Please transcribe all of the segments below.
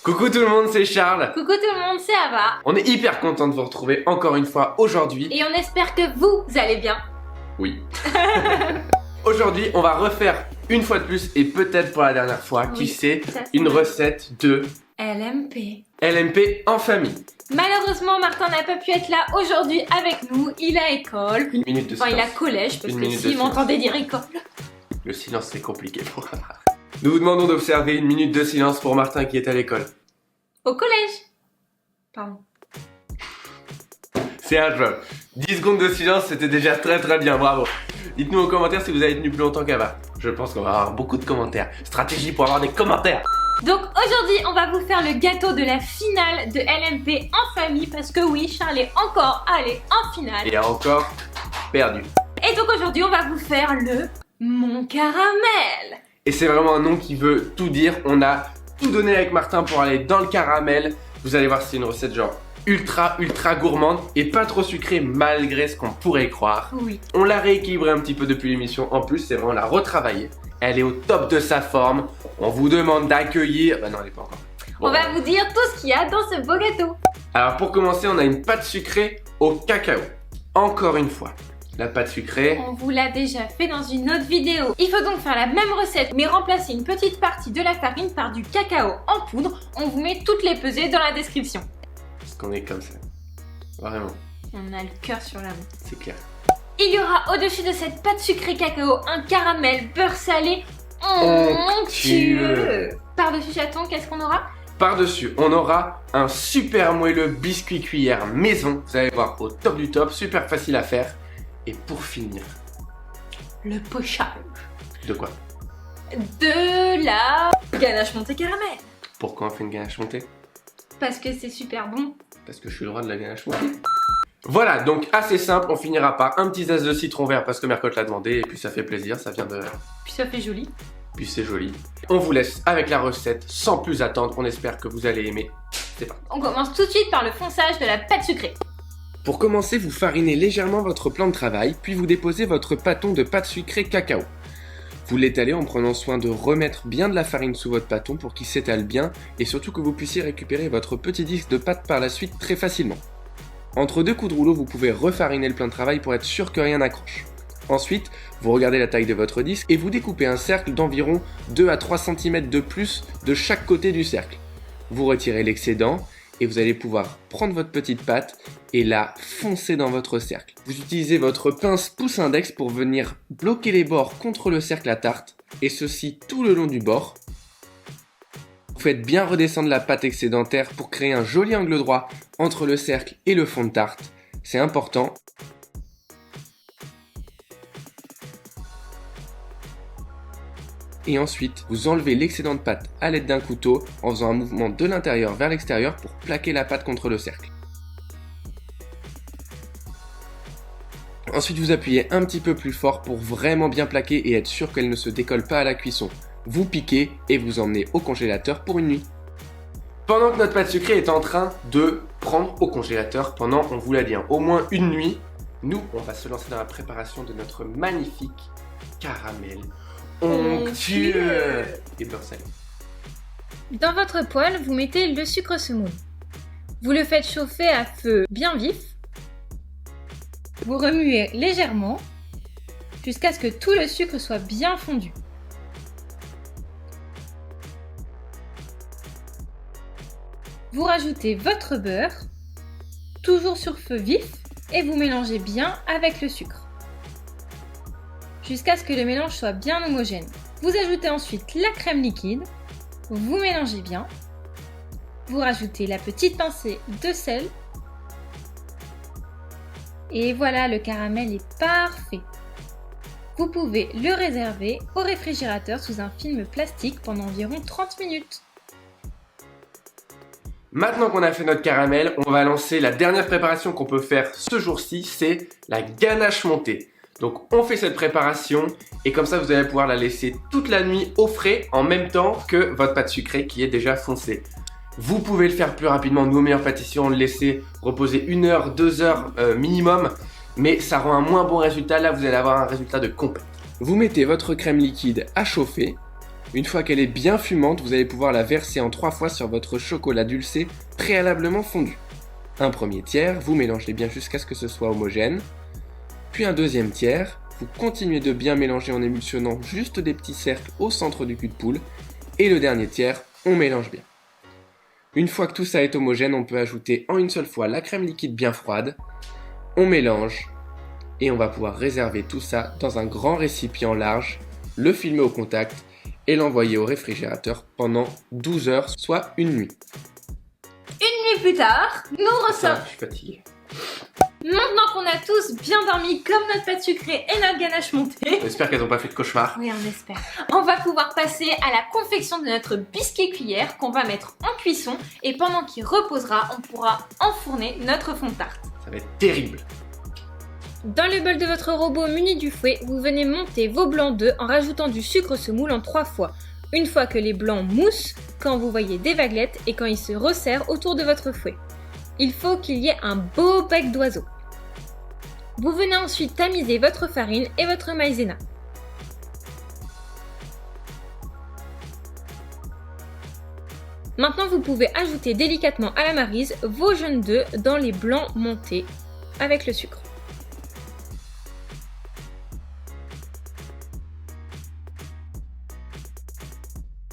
Coucou tout le monde, c'est Charles. Coucou tout le monde, c'est Ava. On est hyper content de vous retrouver encore une fois aujourd'hui. Et on espère que vous allez bien. Oui. Aujourd'hui, on va refaire une fois de plus et peut-être pour la dernière fois, qui sait, une recette de LMP. LMP en famille. Malheureusement, Martin n'a pas pu être là aujourd'hui avec nous. Il a école. Une minute de silence. Enfin, il a collège parce Une que minute de s'il silence. m'entendait dire école. Le silence, c'est compliqué pour Ava. Nous vous demandons d'observer une minute de silence pour Martin qui est à l'école. Au collège. Pardon. C'est un jeu. 10 secondes de silence, c'était déjà très très bien, bravo. Dites-nous en commentaire si vous avez tenu plus longtemps qu'Ava. Je pense qu'on va avoir beaucoup de commentaires. Stratégie pour avoir des commentaires. Donc aujourd'hui, on va vous faire le gâteau de la finale de LMP en famille parce que oui, Charles est encore allé en finale. Et a encore perdu. Et donc aujourd'hui, on va vous faire le Mon Caramel. Et c'est vraiment un nom qui veut tout dire. On a tout donné avec Martin pour aller dans le caramel. Vous allez voir, c'est une recette genre ultra gourmande et pas trop sucrée malgré ce qu'on pourrait croire. Oui. On l'a rééquilibré un petit peu depuis l'émission. En plus, c'est vraiment la retravailler. Elle est au top de sa forme. On vous demande d'accueillir... Bah non, elle n'est pas encore. Bon, On va vous dire tout ce qu'il y a dans ce beau gâteau. Alors pour commencer, on a une pâte sucrée au cacao. Encore une fois, la pâte sucrée. On vous l'a déjà fait dans une autre vidéo. Il faut donc faire la même recette mais remplacer une petite partie de la farine par du cacao en poudre. On vous met toutes les pesées dans la description. Parce qu'on est comme ça. Vraiment, On a le cœur sur la main. c'est clair. Il y aura au-dessus de cette pâte sucrée cacao un caramel beurre salé onctueux. Par-dessus chaton, qu'est-ce qu'on aura? Par-dessus, on aura un super moelleux biscuit cuillère maison. Vous allez voir, au top du top, super facile à faire. Et pour finir, Le pochage de quoi? de la ganache montée caramel. Pourquoi on fait une ganache montée? Parce que c'est super bon. Parce que je suis le roi de la ganache montée. Voilà, donc assez simple, on finira par un petit zeste de citron vert parce que Mercotte l'a demandé et puis ça fait plaisir, ça vient de... Puis ça fait joli. Puis c'est joli. On vous laisse avec la recette sans plus attendre, on espère que vous allez aimer. C'est parti. On commence tout de suite par le fonçage de la pâte sucrée. Pour commencer, vous farinez légèrement votre plan de travail, puis vous déposez votre pâton de pâte sucrée cacao. Vous l'étalez en prenant soin de remettre bien de la farine sous votre pâton pour qu'il s'étale bien et surtout que vous puissiez récupérer votre petit disque de pâte par la suite très facilement. Entre deux coups de rouleau, vous pouvez refariner le plan de travail pour être sûr que rien n'accroche. Ensuite, vous regardez la taille de votre disque et vous découpez un cercle d'environ 2 à 3 cm de plus de chaque côté du cercle. Vous retirez l'excédent et vous allez pouvoir prendre votre petite pâte et la foncer dans votre cercle. Vous utilisez votre pince pouce index pour venir bloquer les bords contre le cercle à tarte et ceci tout le long du bord. Vous faites bien redescendre la pâte excédentaire pour créer un joli angle droit entre le cercle et le fond de tarte. C'est important. Et ensuite, vous enlevez l'excédent de pâte à l'aide d'un couteau en faisant un mouvement de l'intérieur vers l'extérieur pour plaquer la pâte contre le cercle. Ensuite, vous appuyez un petit peu plus fort pour vraiment bien plaquer et être sûr qu'elle ne se décolle pas à la cuisson. Vous piquez et vous emmenez au congélateur pour une nuit. Pendant que notre pâte sucrée est en train de prendre au congélateur pendant, on vous l'a dit, au moins une nuit, nous, on va se lancer dans la préparation de notre magnifique caramel onctueux et beurre salé. Dans votre poêle, vous mettez le sucre semoule. Vous le faites chauffer à feu bien vif. Vous remuez légèrement jusqu'à ce que tout le sucre soit bien fondu. Vous rajoutez votre beurre, toujours sur feu vif, et vous mélangez bien avec le sucre, jusqu'à ce que le mélange soit bien homogène. Vous ajoutez ensuite la crème liquide, vous mélangez bien, vous rajoutez la petite pincée de sel, et voilà, le caramel est parfait. Vous pouvez le réserver au réfrigérateur sous un film plastique pendant environ 30 minutes. Maintenant qu'on a fait notre caramel, on va lancer la dernière préparation qu'on peut faire ce jour-ci, c'est la ganache montée. Donc on fait cette préparation et comme ça vous allez pouvoir la laisser toute la nuit au frais en même temps que votre pâte sucrée qui est déjà foncée. Vous pouvez le faire plus rapidement, nous aux meilleurs pâtissiers on le laissait reposer 1 heure, 2 heures minimum, mais ça rend un moins bon résultat, là vous allez avoir un résultat de compète. Vous mettez votre crème liquide à chauffer, Une fois qu'elle est bien fumante, vous allez pouvoir la verser en 3 fois sur votre chocolat dulcé préalablement fondu. Un premier tiers, vous mélangez bien jusqu'à ce que ce soit homogène. Puis un deuxième tiers, vous continuez de bien mélanger en émulsionnant juste des petits cercles au centre du cul de poule. Et le dernier tiers, on mélange bien. Une fois que tout ça est homogène, on peut ajouter en une seule fois la crème liquide bien froide. On mélange et on va pouvoir réserver tout ça dans un grand récipient large, le filmer au contact et l'envoyer au réfrigérateur pendant 12 heures, soit une nuit. Une nuit plus tard, nous ressortons. Je suis fatigué. Maintenant qu'on a tous bien dormi comme notre pâte sucrée et notre ganache montée, J'espère qu'elles n'ont pas fait de cauchemar. oui, on espère, on va pouvoir passer à la confection de notre biscuit cuillère qu'on va mettre en cuisson et pendant qu'il reposera, on pourra enfourner notre fond de tarte. Ça va être terrible. Dans le bol de votre robot muni du fouet, vous venez monter vos blancs d'œufs en rajoutant du sucre semoule en 3 fois. Une fois que les blancs moussent, quand vous voyez des vaguelettes et quand ils se resserrent autour de votre fouet. Il faut qu'il y ait un beau bec d'oiseau. Vous venez ensuite tamiser votre farine et votre maïzena. Maintenant, vous pouvez ajouter délicatement à la maryse vos jaunes d'œufs dans les blancs montés avec le sucre.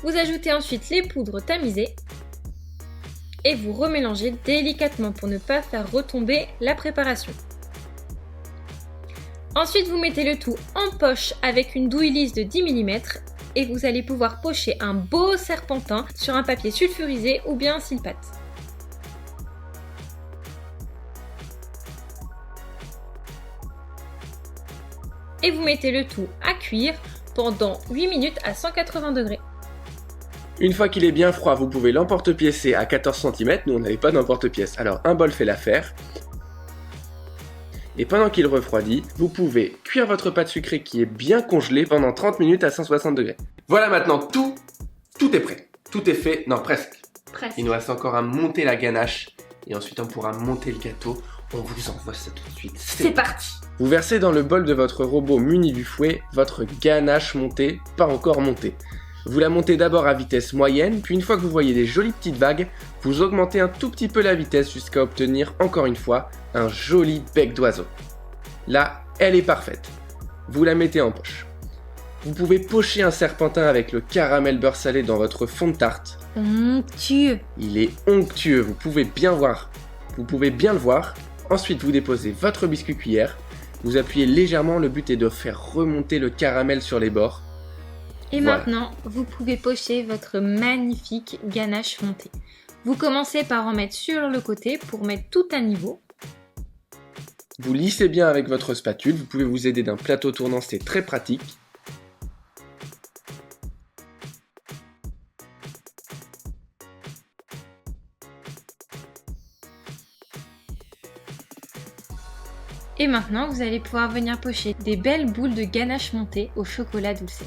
Vous ajoutez ensuite les poudres tamisées et vous remélangez délicatement pour ne pas faire retomber la préparation. Ensuite, vous mettez le tout en poche avec une douille lisse de 10 mm et vous allez pouvoir pocher un beau serpentin sur un papier sulfurisé ou bien un cile-pâte. Et vous mettez le tout à cuire pendant 8 minutes à 180 degrés. Une fois qu'il est bien froid, vous pouvez l'emporte-piécer à 14 cm. Nous, on n'avait pas d'emporte-pièce. Alors, un bol fait l'affaire. Et pendant qu'il refroidit, vous pouvez cuire votre pâte sucrée qui est bien congelée pendant 30 minutes à 160 degrés. Voilà, maintenant, tout est prêt. Tout est fait. Non, presque. Presque. Il nous reste encore à monter la ganache. Et ensuite, on pourra monter le gâteau. On vous envoie ça tout de suite. C'est parti. Vous versez dans le bol de votre robot muni du fouet votre ganache montée, pas encore montée. Vous la montez d'abord à vitesse moyenne, puis une fois que vous voyez des jolies petites vagues, vous augmentez un tout petit peu la vitesse jusqu'à obtenir, encore une fois, un joli bec d'oiseau. Là, elle est parfaite. Vous la mettez en poche. Vous pouvez pocher un serpentin avec le caramel beurre salé dans votre fond de tarte. Onctueux. Il est onctueux, vous pouvez bien le voir. Ensuite, vous déposez votre biscuit cuillère. Vous appuyez légèrement, le but est de faire remonter le caramel sur les bords. Et Voilà. maintenant, vous pouvez pocher votre magnifique ganache montée. Vous commencez par en mettre sur le côté pour mettre tout à niveau. Vous lissez bien avec votre spatule, vous pouvez vous aider d'un plateau tournant, c'est très pratique. Et maintenant, vous allez pouvoir venir pocher des belles boules de ganache montée au chocolat dulcé.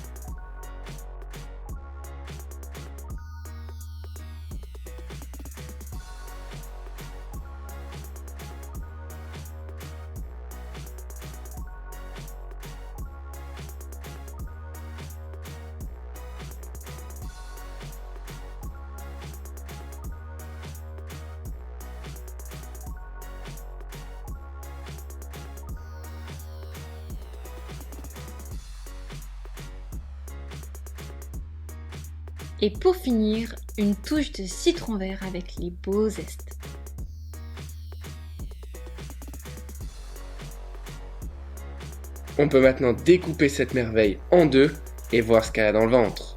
Et pour finir, une touche de citron vert avec les beaux zestes. On peut maintenant découper cette merveille en deux et voir ce qu'elle a dans le ventre.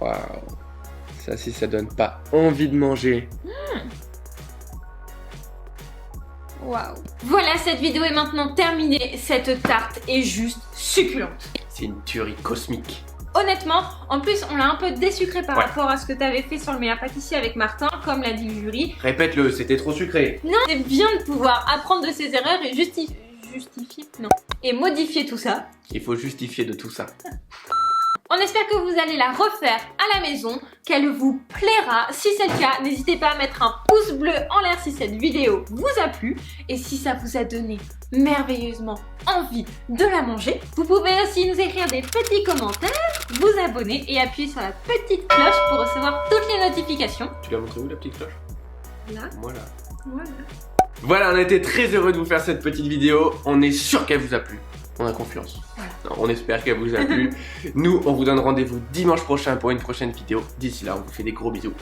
Waouh! Ça, si ça donne pas envie de manger. Waouh! Voilà, cette vidéo est maintenant terminée. Cette tarte est juste succulente. C'est une tuerie cosmique. Honnêtement, en plus, on l'a un peu désucré par Ouais. rapport à ce que tu avais fait sur le meilleur pâtissier avec Martin, comme l'a dit le jury. Répète-le, c'était trop sucré. Non, c'est bien de pouvoir apprendre de ses erreurs et et modifier tout ça. Il faut justifier de tout ça. On espère que vous allez la refaire à la maison. qu'elle vous plaira. Si c'est le cas, n'hésitez pas à mettre un pouce bleu en l'air si cette vidéo vous a plu. Et si ça vous a donné merveilleusement envie de la manger, vous pouvez aussi nous écrire des petits commentaires, vous abonner et appuyer sur la petite cloche pour recevoir toutes les notifications. Tu l'as montré où la petite cloche? Là. Voilà. Voilà. Voilà, on a été très heureux de vous faire cette petite vidéo. On est sûr qu'elle vous a plu. On a confiance. Voilà. Non, on espère qu'elle vous a plu. Nous, on vous donne rendez-vous dimanche prochain pour une prochaine vidéo. D'ici là, on vous fait des gros bisous.